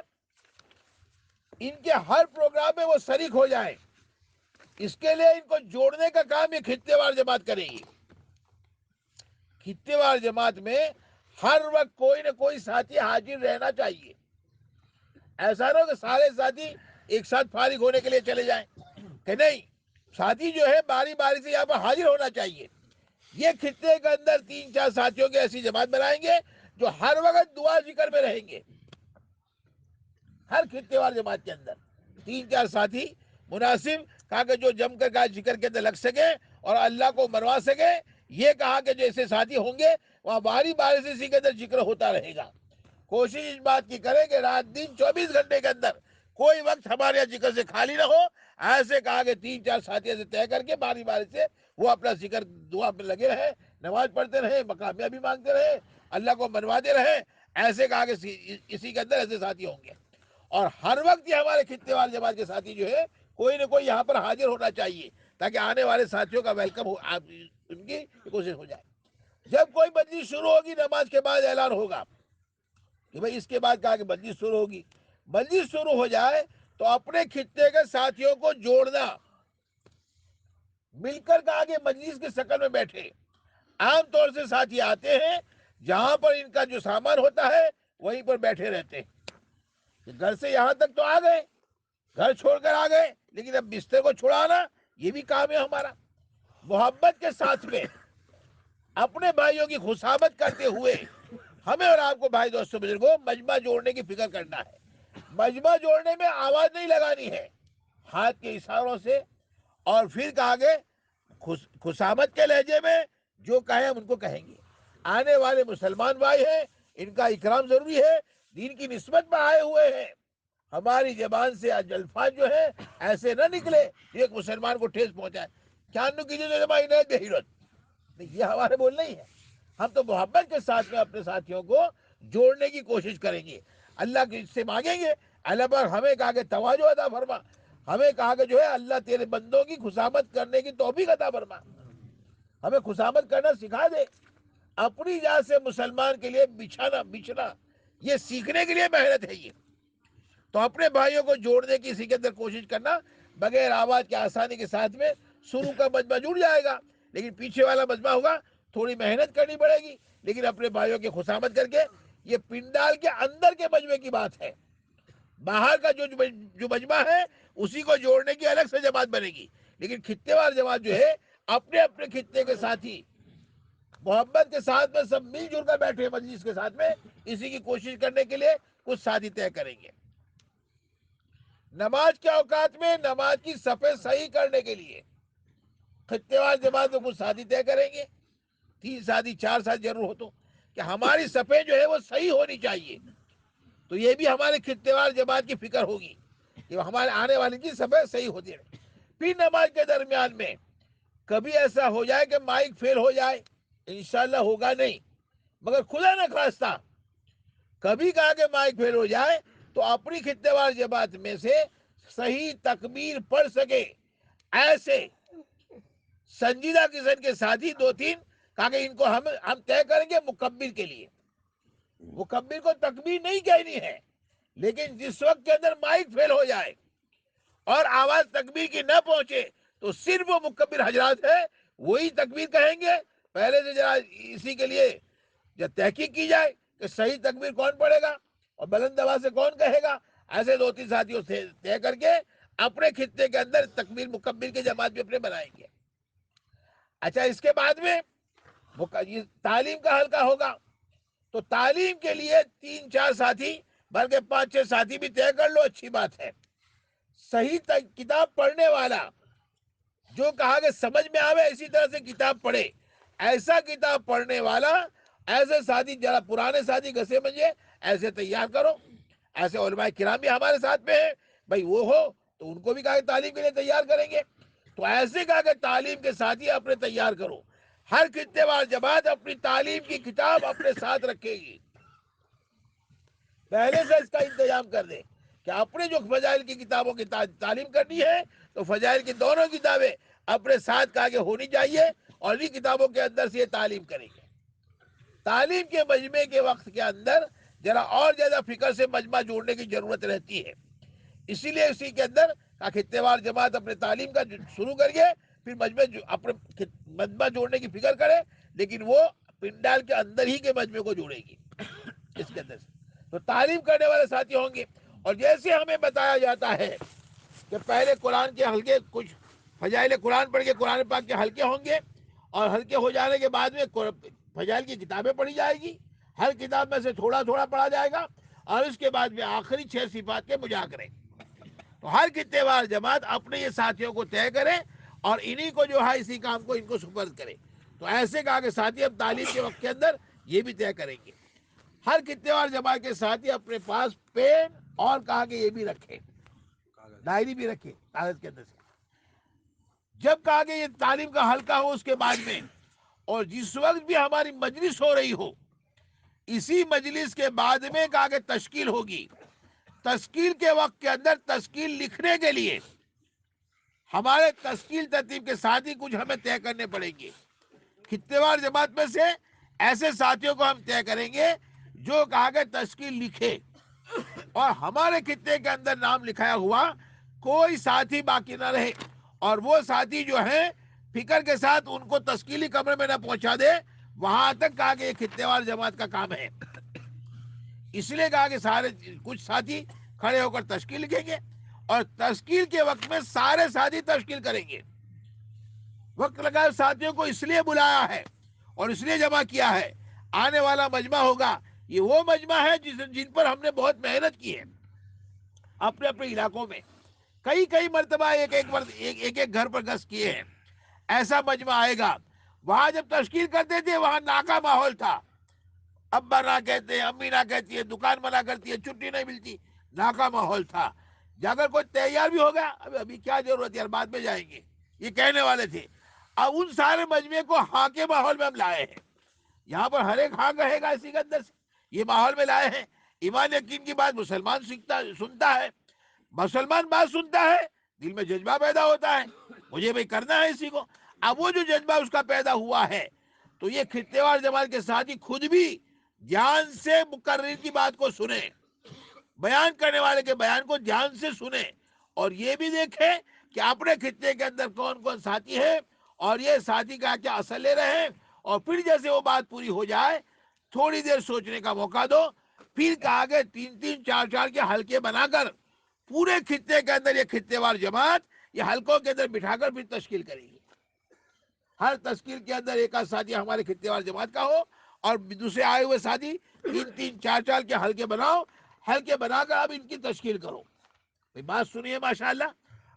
ان کے ہر پروگرام میں وہ شریک ہو جائیں۔ اس کے لیے ان کو جوڑنے کا کام یہ خطے وار جماعت کرے گی۔ خطے وار جماعت میں ہر وقت کوئی نہ کوئی ساتھی حاضر رہنا چاہیے، ایسا نہ ہو کہ سارے ساتھی ایک ساتھ فارغ ہونے کے لیے چلے جائیں، کہ نہیں، ساتھی جو ہے باری باری سے یہاں پر حاضر ہونا چاہیے۔ یہ خطے کے اندر 3-4 ساتھیوں کی ایسی جماعت بنائیں گے جو ہر وقت دعا ذکر میں رہیں گے۔ ہر خطے وار جماعت کے اندر 3-4 ساتھی مناسب کہا کہ جو جم کر کا ذکر کے اندر لگ سکے اور اللہ کو منوا سکے، یہ کہا کہ جیسے ساتھی ہوں گے وہاں باری باری سے اسی کے اندر ذکر ہوتا رہے گا۔ کوشش اس بات کی کرے کہ رات دن 24 گھنٹے کے اندر کوئی وقت ہمارے یہاں ذکر سے خالی نہ ہو۔ ایسے کہا کہ 3-4 ساتھی سے طے کر کے باری باری سے وہ اپنا ذکر دعا میں لگے رہے، نماز پڑھتے رہے، مقامیاں بھی مانگتے رہے، اللہ کو منواتے رہے۔ ایسے کہا کہ اسی کے اندر ایسے ساتھی ہوں گے، اور ہر وقت یہ ہمارے خطے والے جماعت کے ساتھی جو ہے کوئی نہ کوئی یہاں پر حاضر ہونا چاہیے، تاکہ آنے والے ساتھیوں کا ویلکم ہو، ان کی کوشش ہو جائے۔ جب کوئی مجلس شروع ہوگی نماز کے بعد اعلان ہوگا کہ بھئی اس کے بعد کہا کہ مجلس شروع ہوگی۔ مجلس شروع ہو جائے تو اپنے خطے کے ساتھیوں کو جوڑنا، مل کر کہا کہ مجلس کی شکل میں بیٹھے۔ عام طور سے ساتھی آتے ہیں، جہاں پر ان کا جو سامان ہوتا ہے وہیں پر بیٹھے رہتے ہیں۔ گھر سے یہاں تک تو آ گئے، گھر چھوڑ کر آ گئے، لیکن اب بستر کو چھڑانا یہ بھی کام ہے ہمارا۔ محبت کے ساتھ میں اپنے بھائیوں کی خسامت کرتے ہوئے ہمیں اور آپ کو بھائی دوستوں بزرگوں مجمع جوڑنے کی فکر کرنا ہے۔ مجمع جوڑنے میں آواز نہیں لگانی ہے، ہاتھ کے اشاروں سے، اور پھر کہا کہ خسامت کے لہجے میں جو کہیں ہم ان کو کہیں گے۔ آنے والے مسلمان بھائی ہیں، ان کا اکرام ضروری ہے، دین کی نسبت میں آئے ہوئے ہیں، ہماری زبان سے الفاظ جو ہے ایسے نہ نکلے ایک مسلمان کو ٹھیس پہنچائے۔ کیا کیجیے نہیں، یہ ہمارے بول نہیں ہے۔ ہم تو محبت کے ساتھ میں اپنے ساتھیوں کو جوڑنے کی کوشش کریں گے، اللہ کی سے مانگیں گے، اللہ پر ہمیں کہا کہ توجہ عطا فرما، ہمیں کہا کہ جو ہے اللہ تیرے بندوں کی خسامت کرنے کی توفیق عطا فرما، ہمیں خسامت کرنا سکھا دے۔ اپنی ذات سے مسلمان کے لیے بچھنا یہ سیکھنے کے لیے محنت ہے۔ یہ تو اپنے بھائیوں کو جوڑنے کی اسی کے اندر کوشش کرنا، بغیر آواز کے آسانی کے ساتھ میں شروع کا مجمع جڑ جائے گا، لیکن پیچھے والا مجمع ہوگا تھوڑی محنت کرنی پڑے گی، لیکن اپنے بھائیوں کی خسامت کر کے۔ یہ پنڈال کے اندر کے مجمع کی بات ہے، باہر کا جو مجمع ہے اسی کو جوڑنے کی الگ سے جماعت بنے گی، لیکن خطے وار جماعت جو ہے اپنے اپنے خطے کے ساتھی محبت کے ساتھ میں سب مل جل کر بیٹھے مجلس کے ساتھ میں، اسی کی کوشش کرنے کے لیے کچھ ساتھی طے کریں گے۔ نماز کے اوقات میں نماز کی صفیں صحیح کرنے کے لیے خطے وار جماعت میں کچھ ساتھی طے کریں گے، 3 ساتھی 4 ساتھی ضرور ہو، تو کہ ہماری صفیں جو ہے وہ صحیح ہونی چاہیے، تو یہ بھی ہمارے خطے وار جماعت کی فکر ہوگی کہ ہمارے آنے والے کی صفیں صحیح ہوتی رہے۔ پھر نماز کے درمیان میں کبھی ایسا ہو جائے کہ مائک فیل ہو جائے، انشاءاللہ ہوگا نہیں، مگر خدا نہ خواستہ کبھی کہا کہ مائک فیل ہو جائے تو اپنی خطے وار جماعت میں سے صحیح تکبیر پڑھ سکے ایسے سنجیدہ قسم کے ساتھی 2-3 کہا کہ ان کو ہم طے کریں گے مکبر کے لیے. مکبر کو تکبیر نہیں کہنی ہے، لیکن جس وقت کے اندر مائک فیل ہو جائے اور آواز تکبیر کی نہ پہنچے تو صرف وہ مکبر حضرات ہے وہی تکبیر کہیں گے. پہلے سے ذرا اسی کے لیے جب تحقیق کی جائے کہ صحیح تکبیر کون پڑھے گا اور بلند آواز سے کون کہے گا. ایسے 2-3 ساتھیوں سے طے کر کے اپنے خطے کے اندر تکبیر مکبر کی جماعت بھی اپنے بنائیں گے. اچھا، اس کے بعد میں تعلیم کا حلقہ ہوگا تو تعلیم کے لیے 3-4 ساتھی بلکہ 5-6 ساتھی بھی طے کر لو، اچھی بات ہے. صحیح کتاب پڑھنے والا جو کہا کہ سمجھ میں آوے اسی طرح سے کتاب پڑھے، ایسا کتاب پڑھنے والا، ایسے ساتھی ذرا پرانے ساتھی گھسے منجے ایسے تیار کرو. ایسے علماء کرام بھی ہمارے ساتھ میں ہیں بھائی، وہ ہو تو ان کو بھی کہا کہ تعلیم کے لیے تیار کریں گے. تو ایسے کہا کہ تعلیم کے ساتھی اپنے تیار کرو. ہر خطے وار جماعت اپنی تعلیم کی کتاب اپنے ساتھ رکھے گی. پہلے سے اس کا انتظام کر دے کہ اپنے جو فضائل کی کتابوں کی تعلیم کرنی ہے تو فضائل کی دونوں کتابیں اپنے ساتھ کہا کہ ہونی چاہیے اور انہی کتابوں کے اندر سے یہ تعلیم کریں گے. تعلیم کے مجمع کے وقت کے اندر ذرا اور زیادہ فکر سے مجمع جوڑنے کی ضرورت رہتی ہے. اسی لیے اسی کے اندر خطے وار جماعت اپنے تعلیم کا شروع کریے، پھر مجمع جوڑنے کی فکر کرے، لیکن وہ پنڈال کے اندر ہی کے مجمع کو جوڑے گی اس کے اندر سے. تو تعلیم کرنے والے ساتھی ہوں گے. اور جیسے ہمیں بتایا جاتا ہے کہ پہلے قرآن کے حلقے، کچھ فضائل قرآن پڑھ کے قرآن پاک کے حلقے ہوں گے اور حلقے ہو جانے کے بعد میں فضائل کی کتابیں پڑھی جائے گی. ہر کتاب میں سے تھوڑا تھوڑا پڑھا جائے گا اور اس کے بعد میں آخری 6 صفات کے مذاکرے. تو ہر خطے وار جماعت اپنے یہ ساتھیوں کو طے کرے اور انہی کو جو ہے اسی کام کو ان کو سپرد کرے. تو ایسے کہا کہ ساتھی اب تعلیم کے وقت کے اندر یہ بھی طے کریں گے. ہر خطے وار جماعت کے ساتھی اپنے پاس پین اور کہا کہ یہ بھی رکھے، ڈائری بھی رکھے کاغذ کے اندر سے. جب کہا کہ یہ تعلیم کا حلقہ ہو اس کے بعد میں اور جس وقت بھی ہماری مجلس ہو رہی ہو، اسی مجلس کے بعد میں کہا کہ تشکیل ہوگی. تشکیل کے وقت کے اندر تشکیل لکھنے کے لیے ہمارے تشکیل ترتیب کے ساتھی کچھ ہمیں طے کرنے پڑیں گے. خطے وار جماعت میں سے ایسے ساتھیوں کو ہم طے کریں گے جو کہا کہ تشکیل لکھے اور ہمارے خطے کے اندر نام لکھایا ہوا کوئی ساتھی باقی نہ رہے. اور وہ ساتھی جو ہیں فکر کے ساتھ ان کو تشکیلی کمرے میں نہ پہنچا دے، وہاں تک کہا کہ یہ خطے وار جماعت کا کام ہے. اس لیے کہا کہ سارے کچھ ساتھی کھڑے ہو کر تشکیل لکھیں گے اور تشکیل کے وقت میں سارے ساتھی تشکیل کریں گے. وقت لگا ساتھیوں کو اس لیے بلایا ہے اور اس لیے جمع کیا ہے. آنے والا مجمع ہوگا، یہ وہ مجمع ہے جن پر ہم نے بہت محنت کی ہے اپنے اپنے علاقوں میں. کئی مرتبہ ایک گھر پر گشت کیے ہیں. ایسا مجمع آئے گا، وہاں جب تشکیل کرتے تھے وہاں ناکا ماحول تھا. ابا نہ کہتے ہیں، امی نہ کہتی ہے، دکان منع کرتی ہے، چھٹی نہیں ملتی، ناکا ماحول تھا. اگر کوئی تیار بھی ہو گیا ابھی کیا ضرورت ہے یار، بعد میں جائیں گے، یہ کہنے والے تھے. اب ان سارے مجمع کو ہاں کے ماحول میں ہم لائے ہیں. یہاں پر ہر ایک ہاں کہے گا اسی کے اندر سے، یہ ماحول میں لائے ہیں. ایمان یقین کی بات مسلمان سنتا ہے، مسلمان بات سنتا ہے، دل میں جذبہ پیدا ہوتا ہے، مجھے بھئی کرنا ہے اسی کو. اب وہ جو جذبہ اس کا پیدا ہوا ہے تو یہ خطے وار جماعت کے ساتھی خود بھی دھیان سے مقرر کی بات کو سنیں، بیان کرنے والے کے بیان کو دھیان سے سنیں اور یہ بھی دیکھیں کہ اپنے خطے کے اندر کون کون ساتھی ہے اور یہ ساتھی کا کیا اثر لے رہے ہیں. اور پھر جیسے وہ بات پوری ہو جائے تھوڑی دیر سوچنے کا موقع دو. پھر کہا کہ 3-3 4-4 کے حلقے بنا کر پورے خطے کے اندر یہ خطے وار جماعت یہ حلقوں کے اندر بٹھا کر پھر تشکیل کرے گی. ہر تشکیل کے اندر ایک آدھ ساتھی ہمارے خطے وار جماعت کا ہو اور دوسرے آئے ہوئے ساتھی 3-3 4-4 کے حلقے بناؤ. حلقے بنا کر اب ان کی تشکیل کرو. بات سنیے ماشاءاللہ،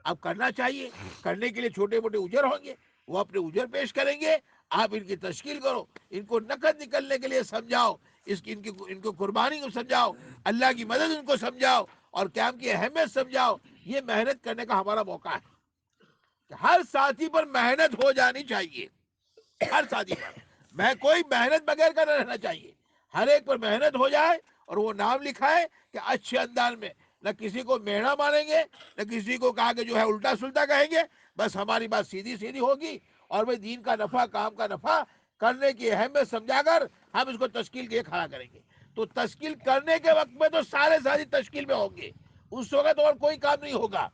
اب کرنا چاہیے. کرنے کے لیے چھوٹے موٹے اجر ہوں گے، وہ اپنے اجر پیش کریں گے. آپ ان کی تشکیل کرو، ان کو نقد نکلنے کے لیے سمجھاؤ، ان کو قربانی کو سمجھاؤ، اللہ کی مدد ان کو سمجھاؤ اور قیام کی اہمیت سمجھاؤ. یہ محنت کرنے کا ہمارا موقع ہے کہ ہر ساتھی پر محنت ہو جانی چاہیے. ہر ساتھی پر کوئی محنت بغیر کا نہ رہنا چاہیے. ہر ایک پر محنت ہو جائے اور وہ نام لکھا ہے کہ اچھے انداز میں، نہ کسی کو میڑا مانیں گے، نہ کسی کو کہا کہ جو ہے الٹا سلٹا کہیں گے، بس ہماری بات سیدھی سیدھی ہوگی، اور بھائی دین کا نفع، کام کا نفع کرنے کی اہمیت سمجھا کر ہم اس کو تشکیل کے کھڑا کریں گے۔ تو تشکیل کرنے کے وقت میں تو سارے ساتھی تشکیل میں ہوں گے، اس وقت اور کوئی کام نہیں ہوگا۔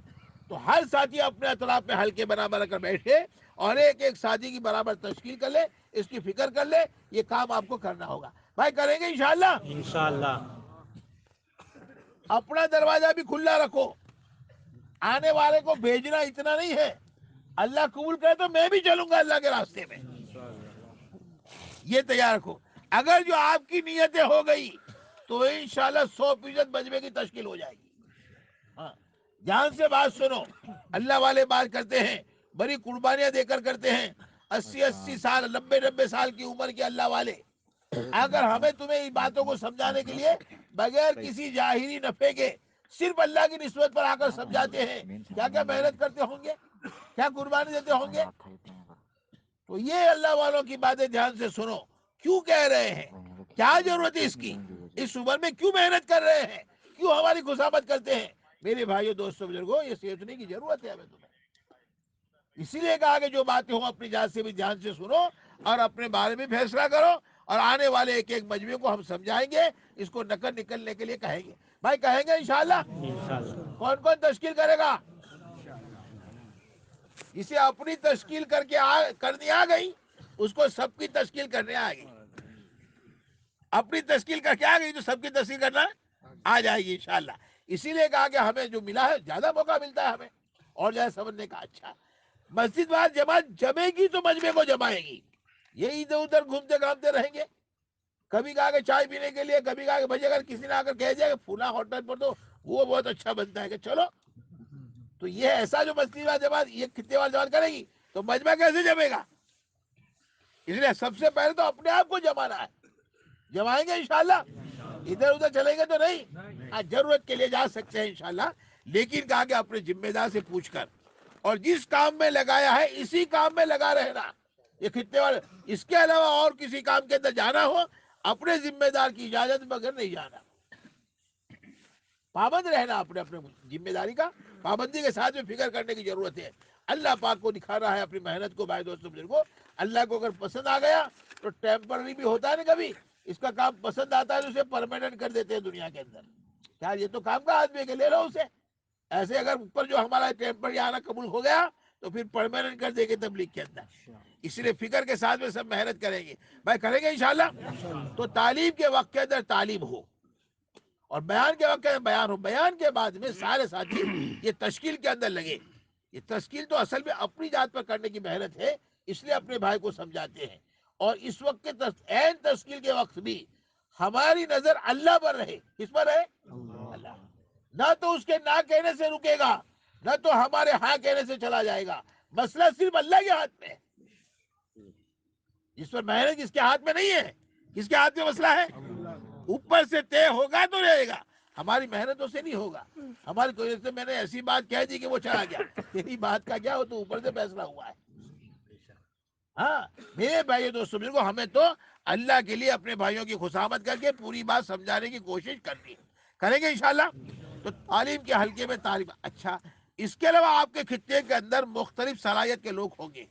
تو ہر ساتھی اپنے اطراف میں ہلکے بنا کر بیٹھے اور ایک ایک ساتھی کی برابر تشکیل کر لے، اس کی فکر کر لے، یہ کام آپ کو کرنا ہوگا۔ بھائی کریں گے انشاءاللہ؟ انشاءاللہ۔ اپنا دروازہ بھی کھلا رکھو، آنے والے کو بھیجنا اتنا نہیں ہے، اللہ قبول کرے تو میں بھی چلوں گا اللہ کے راستے میں، یہ تیار رکھو۔ اگر جو آپ کی نیتیں ہو گئی تو انشاءاللہ 100% مجمع کی تشکیل ہو جائے گی۔ ہاں، جان سے بات سنو، اللہ والے بات کرتے ہیں، بڑی قربانیاں دے کر کرتے ہیں، 80 سال، 90 سال کی عمر کے اللہ والے، اگر ہمیں تمہیں ان باتوں کو سمجھانے کے لیے بغیر کسی ظاہری نفع کے صرف اللہ کی نسبت پر آ کر سمجھاتے ہیں، کیا کیا محنت کرتے ہوں گے، کیا قربانی دیتے ہوں گے؟ تو یہ اللہ والوں کی باتیں دھیان سے سنو، کیوں کہہ رہے ہیں، کیا ضرورت ہے اس کی، اس عمر میں کیوں محنت کر رہے ہیں، کیوں ہماری خسامت کرتے ہیں؟ میرے بھائیو، دوستو، بزرگوں، یہ سوچنے کی ضرورت ہے ہمیں تمہیں۔ اسی لیے کہا کہ جو باتیں ہوں اپنی ذات سے بھی دھیان سے سنو اور اپنے بارے میں فیصلہ کرو، اور آنے والے ایک ایک مجمع کو ہم سمجھائیں گے، اس کو نقل نکلنے کے لیے کہیں گے۔ بھائی کہیں گے انشاءاللہ؟ انشاءاللہ۔ کون کون تشکیل کرے گا؟ جسے اپنی تشکیل کر کے کرنی آ گئی، اس کو سب کی تشکیل کرنے آ گئی۔ اپنی تشکیل کر کے آ گئی تو سب کی تشکیل کرنا آ جائے گی انشاءاللہ۔ اسی لیے کہا کہ ہمیں جو ملا ہے زیادہ موقع ملتا ہے ہمیں اور زیادہ سمجھنے کا۔ اچھا، مسجد وال جماعت جمے گی تو مجمع کو جمائے گی، یہ ادھر ادھر گھومتے گھامتے رہیں گے، کبھی کہا کہ چائے پینے کے لیے، کبھی کہا کہ بھائی اگر کسی نے آ کر کہہ دیا کہ فلاں ہوٹل پر تو وہ بہت اچھا بنتا ہے کہ چلو، تو یہ ایسا جو مسجد وال جماعت، یہ خطے وال جماعت کرے گی تو مجمع کیسے جمے گا؟ اس لیے سب سے پہلے تو اپنے آپ کو جمانا ہے۔ جمائیں گے انشاءاللہ؟ ادھر ادھر چلیں گے تو نہیں، ہاں ضرورت کے لیے جا سکتے ہیں انشاءاللہ، لیکن کہا کہ اپنے ذمہ دار سے پوچھ کر، اور جس کام میں لگایا ہے اسی کام میں لگا رہنا۔ یہ خطے والے، اس کے علاوہ اور کسی کام کے اندر جانا ہو، اپنے ذمہ دار کی اجازت بغیر نہیں جانا، پابند رہنا اپنے اپنے ذمہ داری کا، پابندی کے ساتھ میں فکر کرنے کی ضرورت ہے۔ اللہ پاک کو دکھا رہا ہے اپنی محنت کو۔ بھائی دوستوں بزرگوں، اللہ کو اگر پسند آ گیا تو ٹیمپرری بھی ہوتا ہے نا، کبھی اس کا کام پسند آتا ہے تو اسے پرماننٹ کر دیتے ہیں دنیا کے اندر، کیا یہ تو کام کا آدمی ہے کہ لے لو اسے۔ ایسے اگر اوپر جو ہمارا ٹیمپرری آنا قبول ہو گیا تو پھر پرماننٹ کر دے گے تبلیغ کے اندر۔ اس لیے فکر کے ساتھ میں سب محنت کریں گے۔ بھائی کریں گے انشاءاللہ؟ تو تعلیم کے وقت کے اندر تعلیم ہو، اور بیان کے وقت کے اندر بیان ہو، بیان کے بعد میں سارے ساتھی یہ تشکیل کے اندر لگے۔ یہ تشکیل تو اصل میں اپنی ذات پر کرنے کی محنت ہے، اس لیے اپنے بھائی کو سمجھاتے ہیں۔ اور اس وقت کے عین تشکیل کے وقت بھی ہماری نظر اللہ پر رہے۔ کس پر رہے؟ اللہ۔ نہ تو اس کے نہ کہنے سے رکے گا، نہ تو ہمارے ہاں کہنے سے چلا جائے گا۔ مسئلہ صرف اللہ کے ہاتھ میں ہے، جس پر محنت کس کے ہاتھ میں نہیں ہے۔ کس کے ہاتھ میں مسئلہ ہے؟ اوپر سے طے ہوگا تو رہے گا، ہماری محنتوں سے نہیں ہوگا۔ ہماری کوئی سے میں نے ایسی بات کہہ دی کہ وہ چلا گیا، تیری بات کا کیا ہو، تو اوپر سے فیصلہ ہوا ہے۔ ہاں میرے بھائی دوستوں بزرگوں، ہمیں تو اللہ کے لیے اپنے بھائیوں کی خسامت کر کے پوری بات سمجھانے کی کوشش کرنی ہے۔ کریں گے انشاءاللہ؟ تو تعلیم کے حلقے میں تعلیم۔ اچھا، اس کے علاوہ آپ کے خطے کے اندر مختلف صلاحیت کے لوگ ہوں گے،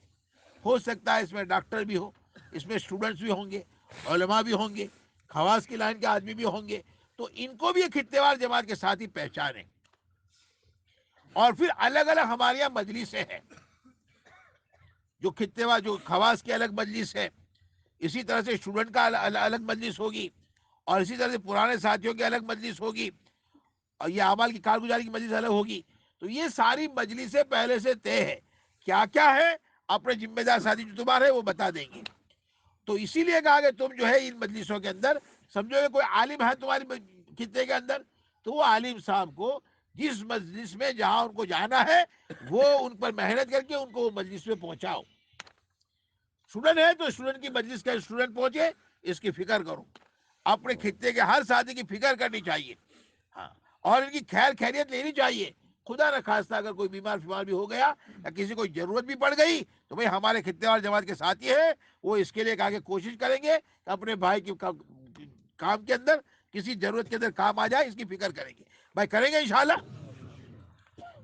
ہو سکتا ہے اس میں ڈاکٹر بھی ہو، اس میں اسٹوڈنٹس بھی ہوں گے، علماء بھی ہوں گے، خواص کی لائن کے آدمی بھی ہوں گے، تو ان کو بھی یہ خطے وار جماعت کے ساتھ ہی پہچانیں۔ اور پھر الگ الگ ہمارے یہاں مجلسیں ہیں، جو خطے وار، جو خواص کی الگ مجلس ہے، اسی طرح سے اسٹوڈنٹ کا الگ مجلس ہوگی، اور اسی طرح سے پرانے ساتھیوں کی الگ مجلس ہوگی، اور یہ اعمال کی کارگزاری کی مجلس الگ ہوگی۔ تو یہ ساری مجلسیں پہلے سے طے ہے، کیا کیا ہے اپنے ذمہ دار ساتھی جو تمہارے وہ بتا دیں گے۔ تو اسی لیے کہا کہ تم جو ہے ان مجلسوں کے اندر سمجھو کہ کوئی عالم ہے تمہاری خطے کے اندر، تو وہ عالم صاحب کو جس مجلس میں جہاں ان کو جانا ہے وہ ان پر محنت کر کے ان کو وہ مجلس میں پہنچاؤ۔ اسٹوڈنٹ ہے تو اسٹوڈنٹ کی مجلس کا اسٹوڈنٹ پہنچے، اس کی فکر کرو۔ اپنے خطے کے ہر ساتھی کی فکر کرنی چاہیے، ہاں، اور ان کی خیر خیریت لینی چاہیے۔ خدا نہ خواستہ اگر کوئی بیمار بھی ہو گیا یا کسی کو ضرورت بھی پڑ گئی تو بھئی ہمارے خطے وال جماعت کے ساتھی ہیں، وہ اس کے لیے کہا کہ کوشش کریں گے کہ اپنے بھائی کی کام کے اندر کسی ضرورت کے اندر کام آ جائے اس کی فکر کریں گے بھائی، کریں گے انشاءاللہ.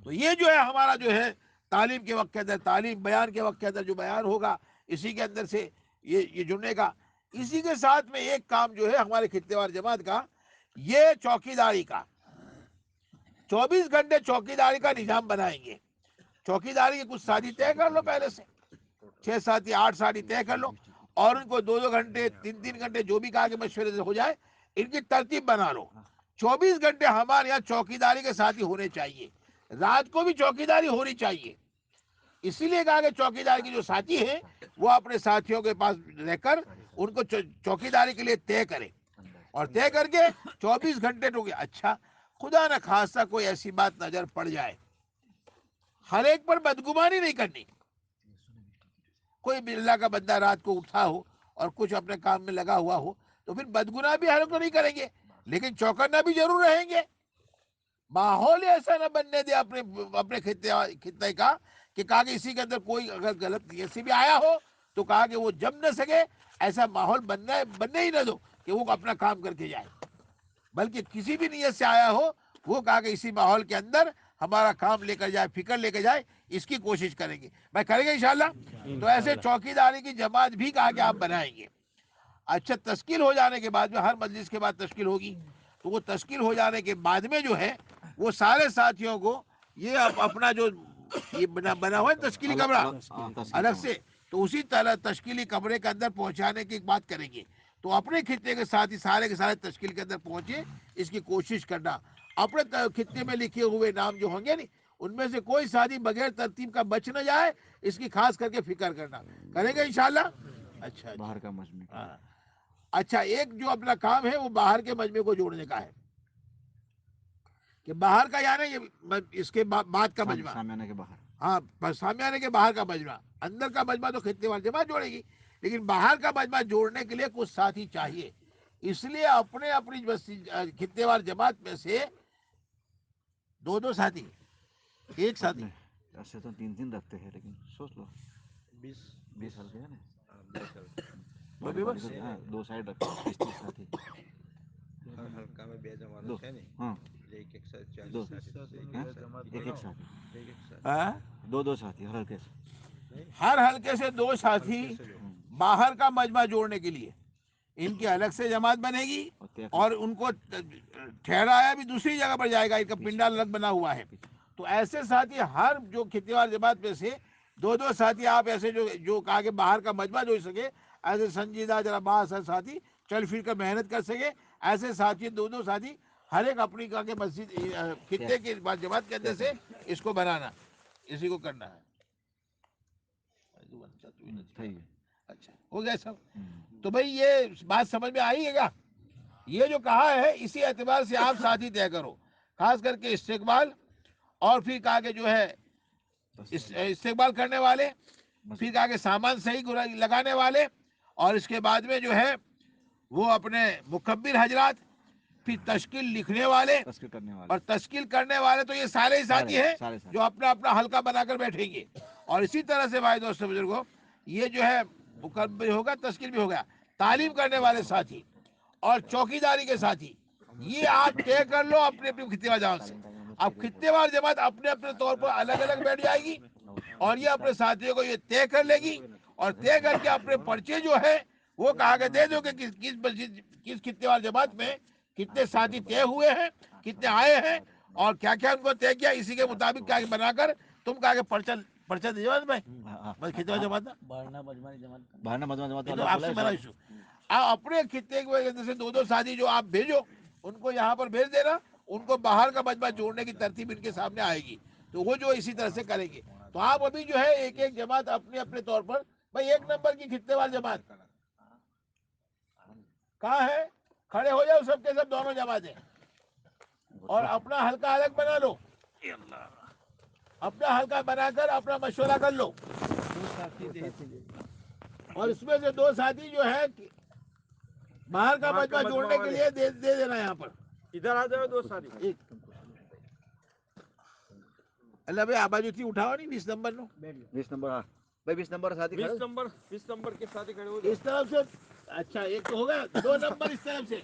تو یہ جو ہے ہمارا جو ہے تعلیم کے وقت کے اندر، تعلیم بیان کے وقت کے اندر جو بیان ہوگا اسی کے اندر سے یہ جڑنے کا. اسی کے ساتھ میں ایک کام جو ہے ہمارے خطے وار جماعت کا، یہ چوکیداری کا 24 گھنٹے چوکیداری کا نظام بنائیں گے. چوکیداری کے کچھ ساتھی طے کر لو پہلے سے، 6 ساتھی 8 ساتھی طے کر لو، اور ان کو 2 گھنٹے 3 گھنٹے جو بھی کہا کہ مشورے سے ہو جائے ان کی ترتیب بنا لو. 24 گھنٹے ہمارے یہاں چوکیداری کے ساتھی ہونے چاہیے، رات کو بھی چوکیداری ہونی چاہیے. اسی لیے کہا کہ چوکیدار کے جو ساتھی ہیں وہ اپنے ساتھیوں کے پاس رہ کر ان کو چوکیداری کے لیے طے کریں، اور طے کر کے 24 گھنٹے ٹوکے. اچھا خدا نہ خاصہ کوئی ایسی بات نظر پڑ جائے، ہر ایک پر بدگمانی نہیں کرنی. کوئی بھی اللہ کا بندہ رات کو اٹھا ہو اور کچھ اپنے کام میں لگا ہوا ہو تو پھر بدگناہ بھی ہر کو نہیں کریں گے، لیکن چوکنا بھی ضرور رہیں گے. ماحول ایسا نہ بننے دے اپنے خطے کا کہ کہا کہ اسی کے اندر کوئی اگر غلط نیت سے بھی آیا ہو تو کہا کہ وہ جم نہ سکے. ایسا ماحول بننے ہی نہ دو کہ وہ اپنا کام کر کے جائے، بلکہ کسی بھی نیت سے آیا ہو وہ کہا کہ اسی ماحول کے اندر ہمارا کام لے کر جائے، فکر لے کے جائے، اس کی کوشش کریں گے بھائی، کریں گے انشاءاللہ. تو ایسے چوکیداری کی جماعت بھی کہا کہ آپ بنائیں گے. اچھا تشکیل ہو جانے کے بعد میں، ہر مجلس کے بعد تشکیل ہوگی، تو وہ تشکیل ہو جانے کے بعد میں جو ہے وہ سارے ساتھیوں کو یہ اپنا جو یہ بنا ہوا ہے تشکیلی کمرہ الگ سے، تو اسی طرح تشکیلی کمرے کے اندر پہنچانے کی بات کریں گے. تو اپنے خطے کے ساتھ ہی سارے کے سارے تشکیل کے اندر پہنچے اس کی کوشش کرنا. اپنے خطے میں لکھے ہوئے نام جو ہوں گے نا ان میں سے کوئی ساتھی بغیر ترتیب کا بچ نہ جائے، اس کی خاص کر کے فکر کرنا. کریں گے انشاءاللہ. اچھا باہر کا مجمع. اچھا ایک جو اپنا کام ہے وہ باہر کے مجمع کو جوڑنے کا ہے، کہ باہر کا یعنی یہ اس کے بعد کا مجمع، سامیانہ کے باہر. ہاں سامیانے کے باہر کا مجمع. اندر کا مجمع تو خطے وار جماعت جوڑے گی، لیکن باہر کا مجمع جوڑنے کے لیے کچھ ساتھی چاہیے. اس لیے اپنی خطے وار جماعت میں سے 2 ساتھی، ایک ساتھی ایسے تو 3 رکھتے ہیں، لیکن سوچ لو 20 ہلکے ہیں نا، بس 2 سائڈ رکھتے ہیں 30 ساتھی. ہلکا میں 2 جماعت ہے نہیں، ہاں ایک ساتھ 40 دو ساتھی، ایک ساتھی، ایک ساتھ 2 ساتھی ہر ہلکے سے. ہر حلقے سے 2 ساتھی باہر کا مجمع جوڑنے کے لیے ان کی الگ سے جماعت بنے گی، اور ان کو ٹھہرایا بھی دوسری جگہ پر جائے گا، ان کا پنڈال الگ بنا ہوا ہے. تو ایسے ساتھی ہر جو خطے وار جماعت میں سے 2 ساتھی آپ ایسے جو کہا کہ باہر کا مجمع جوڑ سکے، ایسے سنجیدہ ذرا بااثر ساتھی چل پھر کر محنت کر سکے، ایسے ساتھی 2 ساتھی ہر ایک اپنی کہا کہ مسجد خطے کی جماعت کے اندر سے اس کو بنانا، اسی کو کرنا ہے. اچھا ہو گیا سب. تو بھائی یہ بات سمجھ میں آئی ہے گا؟ یہ جو کہا ہے اسی اعتبار سے آپ ساتھی طے کرو، خاص کر کے استقبال، اور پھر کہا کہ جو ہے استقبال کرنے والے، پھر کہا کہ سامان صحیح لگانے والے، اور اس کے بعد میں جو ہے وہ اپنے مکبر حضرات، پھر تشکیل لکھنے والے اور تشکیل کرنے والے. تو یہ سارے ہی ساتھی ہیں جو اپنا اپنا حلقہ بنا کر بیٹھیں گے. اور اسی طرح سے بھائی دوستو بزرگوں، یہ جو ہے مکبر ہوگا، تشکیل بھی ہوگا، تعلیم کرنے والے ساتھی اور چوکیداری کے ساتھی، یہ آپ طے کر لو اپنے اپنے خطے وار جماعت سے. اب خطے وار جماعت اپنے اپنے طور پر الگ الگ بیٹھ جائے گی، اور یہ اپنے ساتھیوں کو یہ طے کر لے گی، اور طے کر کے اپنے پرچے جو ہے وہ کہا کہ دے دو کہ کس خطے وار جماعت میں کتنے ساتھی طے ہوئے ہیں، کتنے آئے ہیں، اور کیا کیا ان کو طے کیا. اسی کے مطابق کیا بنا کر تم کہا کہ پرچہ دے جماعت بھائی، بس خطے وار جماعت باہر مجمع تو آپ سے بنا ایشو. آپ اپنے خطے کی وجہ سے 2 ساتھی جو آپ بھیجو ان کو یہاں پر بھیج دینا، ان کو باہر کا مجمع جوڑنے کی ترتیب ان کے سامنے آئے گی، تو وہ جو اسی طرح سے کریں گے. تو آپ ابھی جو ہے ایک ایک جماعت اپنے اپنے طور پر، بھائی 1 نمبر کی خطے وار جماعت کہاں ہے؟ کھڑے ہو جاؤ سب کے سب، دونوں جماعتیں، اور اپنا حلقہ الگ بنا لو، اپنا حلقہ بنا کر اپنا مشورہ کر لو. اور اس میں سے 2 ساتھی جو ہے باہر کا مجمع جوڑنے کے لیے دے دینا. یہاں پر ادھر آ جاؤ 2 ساتھی. اللہ بھائی آبادی تھی اٹھاؤ نہیں 20 نمبر نو 20 نمبر. ہاں بھائی 20 نمبر ساتھی 20 نمبر کے ساتھی کھڑے ہو اس طرف سے. اچھا ایک تو ہوگا، 2 نمبر اس طرف سے.